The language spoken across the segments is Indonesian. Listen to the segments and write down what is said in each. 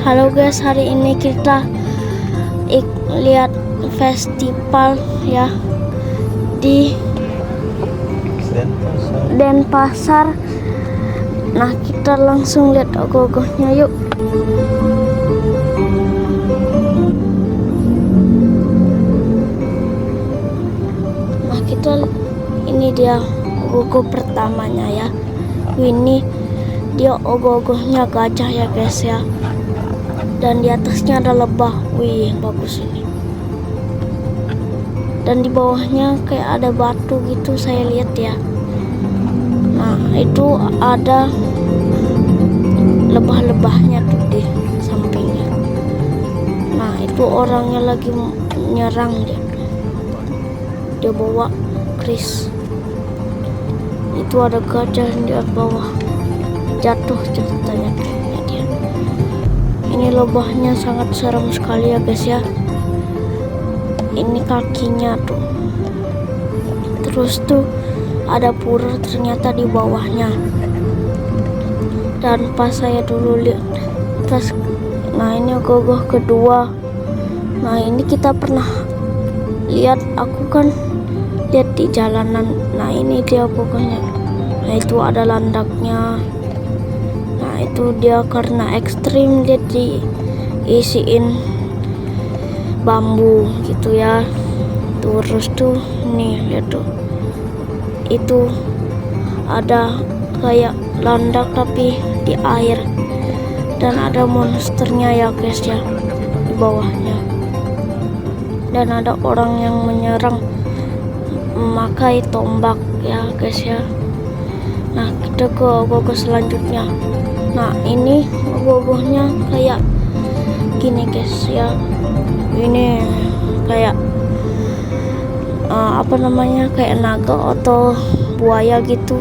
Halo guys, hari ini kita lihat festival ya di Denpasar. Nah, kita langsung lihat ogoh-ogohnya yuk. Nah, ini dia ogoh-ogoh pertamanya ya. Ini dia ogoh-ogohnya gajah ya guys ya. Dan di atasnya ada lebah. Wih, bagus ini. Dan di bawahnya kayak ada batu gitu, saya lihat ya. Nah, itu ada lebah-lebahnya tuh di sampingnya. Nah, itu orangnya lagi menyerang dia. Dia bawa keris. Itu ada gajah di bawah. Jatuh ceritanya dia. Ini lebahnya sangat serem sekali ya guys ya. Ini kakinya tuh. Terus tuh ada pura ternyata di bawahnya. Dan pas saya dulu lihat, nah ini ogoh kedua. Nah ini kita pernah lihat, aku kan lihat di jalanan. Nah ini dia pokoknya. Nah itu ada landaknya. Nah itu dia karena ekstrim dia diisiin bambu gitu ya. Terus tuh nih lihat tuh, itu ada kayak landak tapi di air, dan ada monsternya ya guys ya di bawahnya. Dan ada orang yang menyerang memakai tombak ya guys ya. Nah kita ke ogoh-ogoh selanjutnya. Nah ini ogoh-ogohnya kayak gini guys ya. Ini kayak apa namanya, kayak naga atau buaya gitu,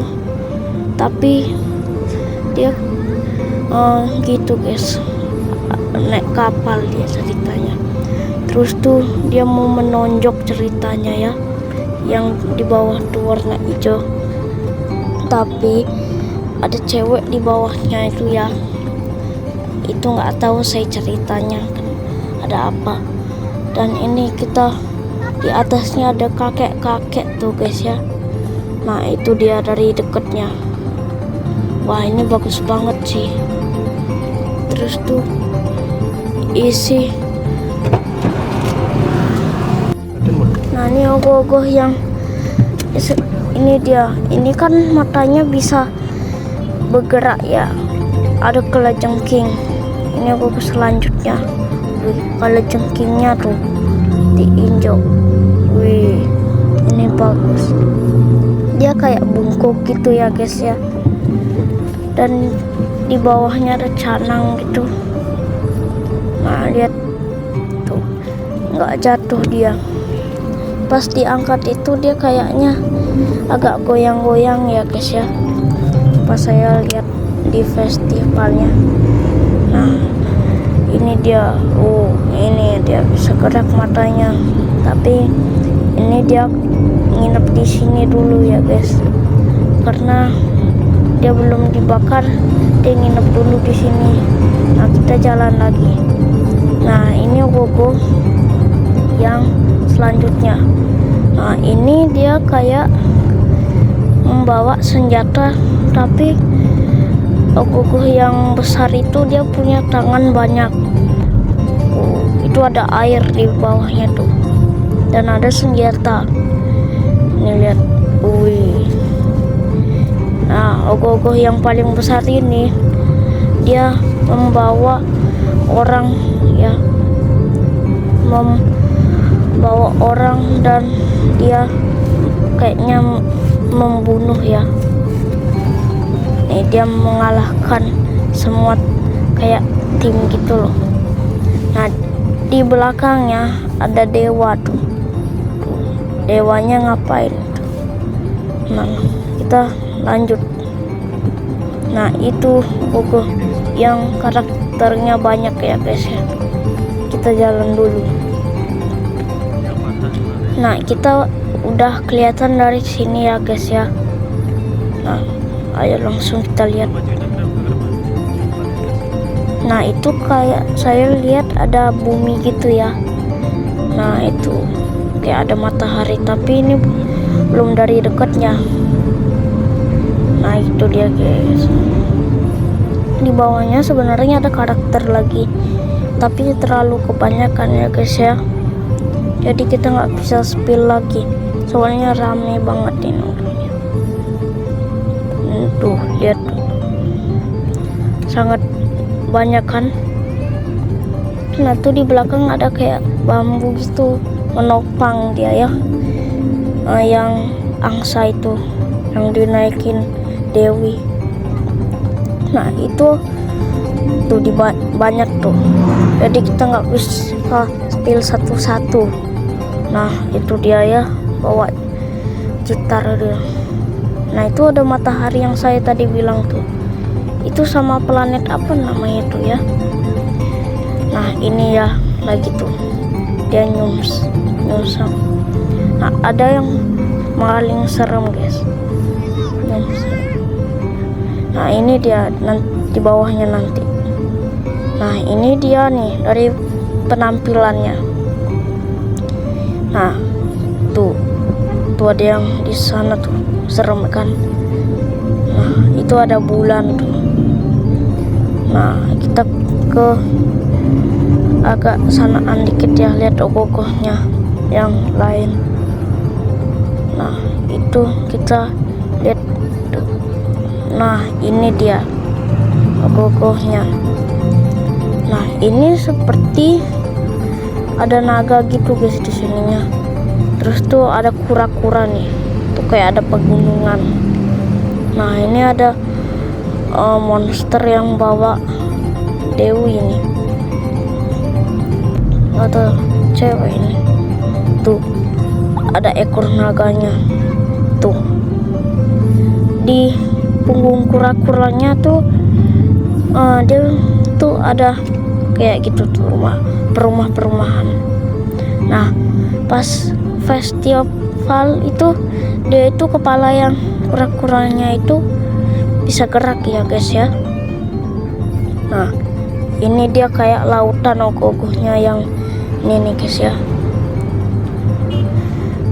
tapi dia gitu guys, naik kapal dia ceritanya. Terus tuh dia mau menonjok ceritanya ya, yang di bawah tuh warna hijau, tapi ada cewek di bawahnya itu ya. Itu nggak tahu saya ceritanya ada apa. Dan ini kita di atasnya ada kakek-kakek tuh guys ya. Nah itu dia dari dekatnya. Wah ini bagus banget sih. Terus tuh isi. Nah ini ogoh-ogoh yang ini dia. Ini kan matanya bisa bergerak ya. Ada kalajengking. Ini ogoh-ogoh selanjutnya. Kalajengkingnya tuh diinjak. Wih, ini bagus. Dia kayak bungkuk gitu ya guys ya. Dan di bawahnya ada canang gitu. Nah lihat tuh, nggak jatuh dia. Pas diangkat itu dia kayaknya agak goyang-goyang ya guys ya. Pas saya lihat di festivalnya. Nah ini dia, ini dia bisa gerak matanya. Tapi ini dia nginep di sini dulu ya guys, karena dia belum dibakar. Dia nginep dulu di sini. Nah kita jalan lagi. Nah ini ogoh-ogoh yang selanjutnya. Nah ini dia kayak membawa senjata, tapi ogoh-ogoh yang besar itu dia punya tangan banyak. Itu ada air di bawahnya tuh, dan ada senjata. Ini lihat, wih. Nah ogoh-ogoh yang paling besar ini dia membawa orang ya, membawa orang, dan dia kayaknya membunuh ya. Nih dia mengalahkan semua kayak tim gitu loh. Nah di belakangnya ada dewa tuh. Dewanya ngapain tuh? Nah kita lanjut. Nah itu ogoh yang karakternya banyak ya guys ya. Kita jalan dulu. Nah kita udah kelihatan dari sini ya guys ya. Nah ayo langsung kita lihat. Nah itu kayak saya lihat ada bumi gitu ya. Nah itu kayak ada matahari, tapi ini belum dari dekatnya. Nah itu dia guys. Di bawahnya sebenarnya ada karakter lagi, tapi terlalu kebanyakan ya guys ya. Jadi kita nggak bisa spill lagi, soalnya rame banget ini orangnya. Tuh lihat tuh, sangat banyak kan. Nah tuh di belakang ada kayak bambu gitu menopang dia ya. Yang angsa itu yang dinaikin Dewi. Nah itu tuh banyak tuh, jadi kita nggak bisa spill satu-satu. Nah itu dia ya, bawa gitar dia. Nah itu ada matahari yang saya tadi bilang tuh, itu sama planet apa namanya tuh ya. Nah ini ya lagi tuh dia nyungsap. Nah ada yang paling serem guys, nyungsap. Nah ini dia di bawahnya nanti. Nah ini dia nih dari penampilannya. Nah tuh ada yang di sana tuh, serem kan. Nah itu ada bulan tuh. Nah kita ke agak sanaan dikit ya, lihat ogoh-ogohnya yang lain. Nah itu kita lihat tuh. Nah ini dia ogoh-ogohnya. Nah ini seperti ada naga gitu guys di sininya. Terus tuh ada kura-kura nih, tuh kayak ada pegunungan. Nah ini ada monster yang bawa Dewi ini, atau cewek ini. Tuh ada ekor naganya tuh di punggung kura-kuranya tuh. Dia tuh ada kayak gitu tuh perumahan. Nah pas festival itu dia itu kepala yang kura-kuranya itu bisa gerak ya guys ya. Nah ini dia kayak lautan ogoh-ogohnya yang ini nih guys ya.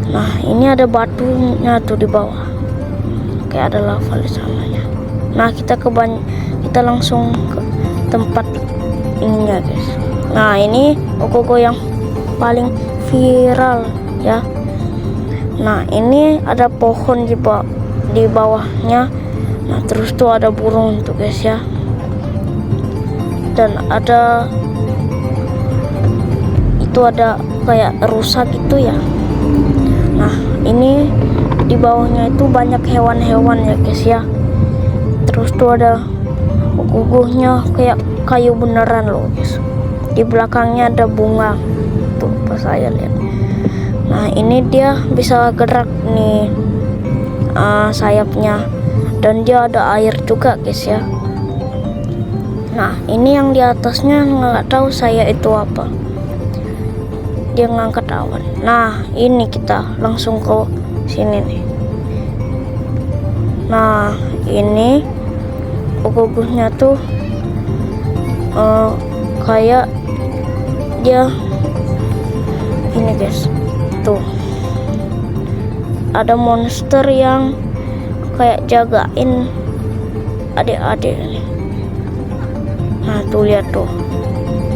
Nah ini ada batunya tuh di bawah, kayak ada lava di sananya. Nah kita langsung ke tempat ininya guys. Nah ini ogoh-ogoh yang paling viral ya. Nah ini ada pohon di bawahnya. Nah terus tuh ada burung tuh guys ya, dan ada kayak rusa gitu ya. Nah ini di bawahnya itu banyak hewan-hewan ya guys ya. Terus tuh ada ogoh-ogohnya kayak kayu beneran loh guys. Di belakangnya ada bunga tuh pas saya lihat. Nah ini dia bisa gerak nih sayapnya, dan dia ada air juga guys ya. Nah ini yang di atasnya nggak tahu saya itu apa, dia ngangkat awan. Nah ini kita langsung ke sini nih. Nah ini ogoh-ogohnya tuh kayak dia ini guys. Tuh ada monster yang kayak jagain adik-adik nih. Nah tuh lihat tuh,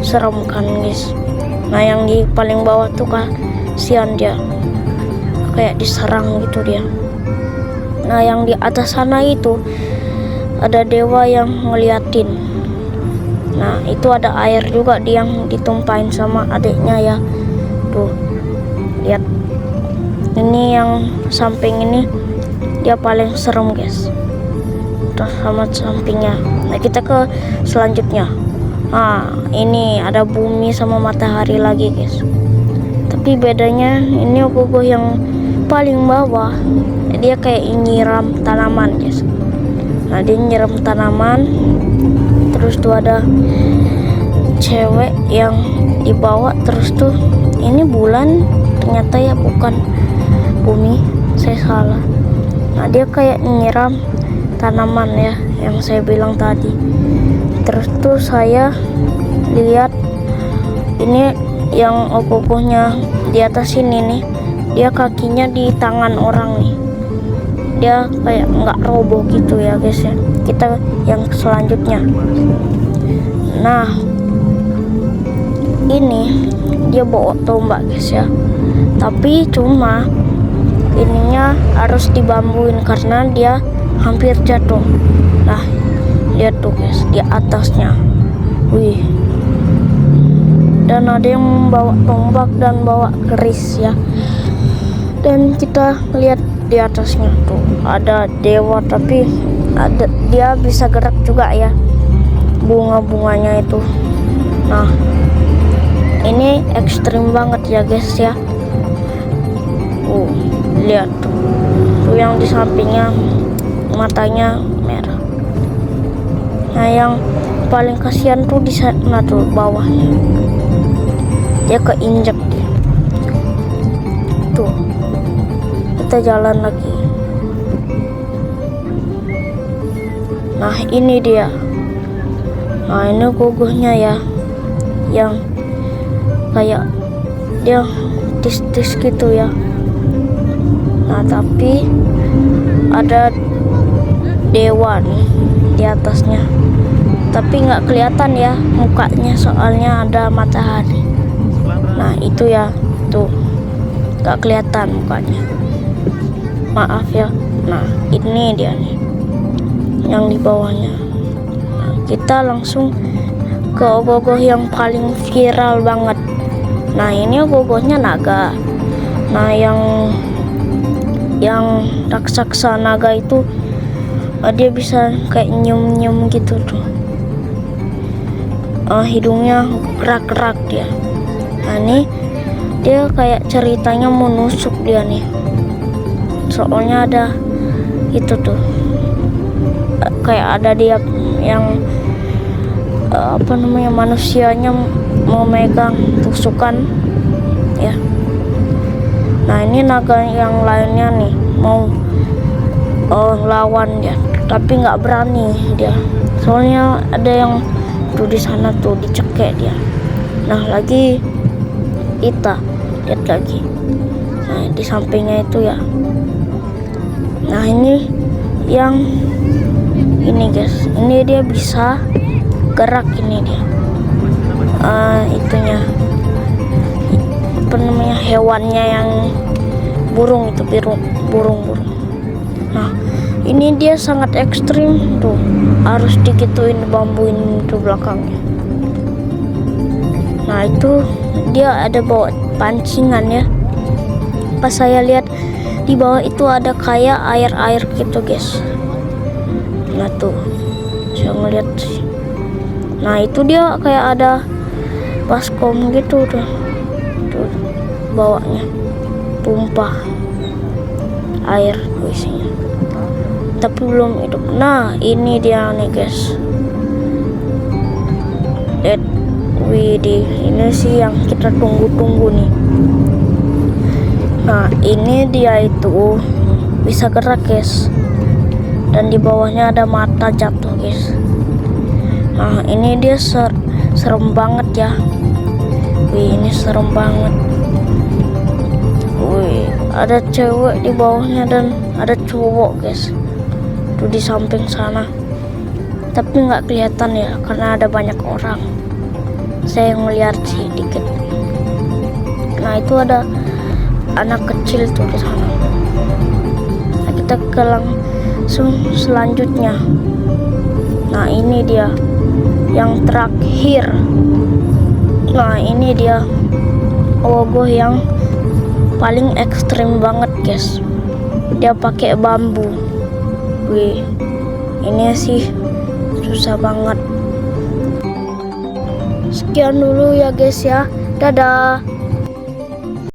serem kan guys. Nah yang di paling bawah tuh kasihan, dia kayak diserang gitu dia. Nah yang di atas sana itu ada dewa yang ngeliatin. Nah itu ada air juga yang ditumpahin sama adiknya ya. Tuh lihat, ini yang samping ini dia paling serem guys, terus sama sampingnya. Nah kita ke selanjutnya. Nah ini ada bumi sama matahari lagi guys, tapi bedanya ini ogoh-ogoh yang paling bawah dia kayak nyiram tanaman guys. Nah dia nyiram tanaman. Terus tuh ada cewek yang dibawa. Terus tuh ini bulan, ternyata ya bukan bumi, saya salah. Nah dia kayak nyiram tanaman ya, yang saya bilang tadi. Terus tuh saya lihat ini yang ogogohnya di atas ini nih, dia kakinya di tangan orang nih, dia kayak nggak roboh gitu ya guys ya. Kita yang selanjutnya, nah ini dia bawa tombak guys ya, tapi cuma ininya harus dibambuin karena dia hampir jatuh. Nah lihat tuh guys di atasnya, wih, dan ada yang membawa tombak dan bawa keris ya. Dan kita lihat di atasnya tuh ada dewa, tapi ada dia bisa gerak juga ya, bunga-bunganya itu. Nah ini ekstrim banget ya guys ya. Lihat tuh yang di sampingnya matanya merah. Nah yang paling kasihan tuh di sana tuh bawahnya, dia keinjek tuh. Kita jalan lagi. Nah ini dia. Nah ini gogohnya ya, yang kayak dia tis-tis gitu ya. Nah tapi ada dewa nih di atasnya, tapi nggak kelihatan ya mukanya soalnya ada matahari. Nah itu ya tuh nggak kelihatan mukanya, maaf ya. Nah ini dia nih yang di bawahnya. Nah, kita langsung ke ogoh-ogoh yang paling viral banget. Nah ini ogoh-ogohnya naga. Nah yang raksasa naga itu dia bisa kayak nyium-nyium gitu tuh. Hidungnya gerak-gerak dia. Nah ini dia kayak ceritanya mau nusuk dia nih, soalnya ada itu tuh kayak ada dia yang apa namanya, manusianya mau megang tusukan ya. Nah ini naga yang lainnya nih mau lawan dia, tapi nggak berani dia, soalnya ada yang tuh di sana tuh dicekek dia. Nah lagi kita lihat lagi, nah di sampingnya itu ya. Nah ini yang ini guys, ini dia bisa gerak, ini dia itunya apa namanya, hewannya yang burung itu, burung. Nah ini dia sangat ekstrim tuh, harus digituin, bambuin tuh belakangnya. Nah itu dia ada bawa pancingan ya. Pas saya lihat di bawah itu ada kayak air gitu guys. Nah tuh saya ngeliat sih. Nah itu dia kayak ada baskom gitu tuh bawahnya, tumpah air isinya, tapi belum hidup. Nah ini dia nih guys, widih, ini sih yang kita tunggu-tunggu nih. Nah ini dia itu bisa gerak guys, dan di bawahnya ada mata jatuh guys. Nah ini dia serem banget ya. Wih ini serem banget. Wih ada cewek di bawahnya dan ada cowok guys tuh di samping sana, tapi nggak kelihatan ya karena ada banyak orang. Saya ngeliat sih dikit. Nah itu ada anak kecil tuh di sana. Nah, kita ke langsung selanjutnya. Nah ini dia yang terakhir. Nah ini dia ogoh yang paling ekstrim banget guys, dia pakai bambu. Wih ini sih susah banget. Sekian dulu ya guys ya, dadah.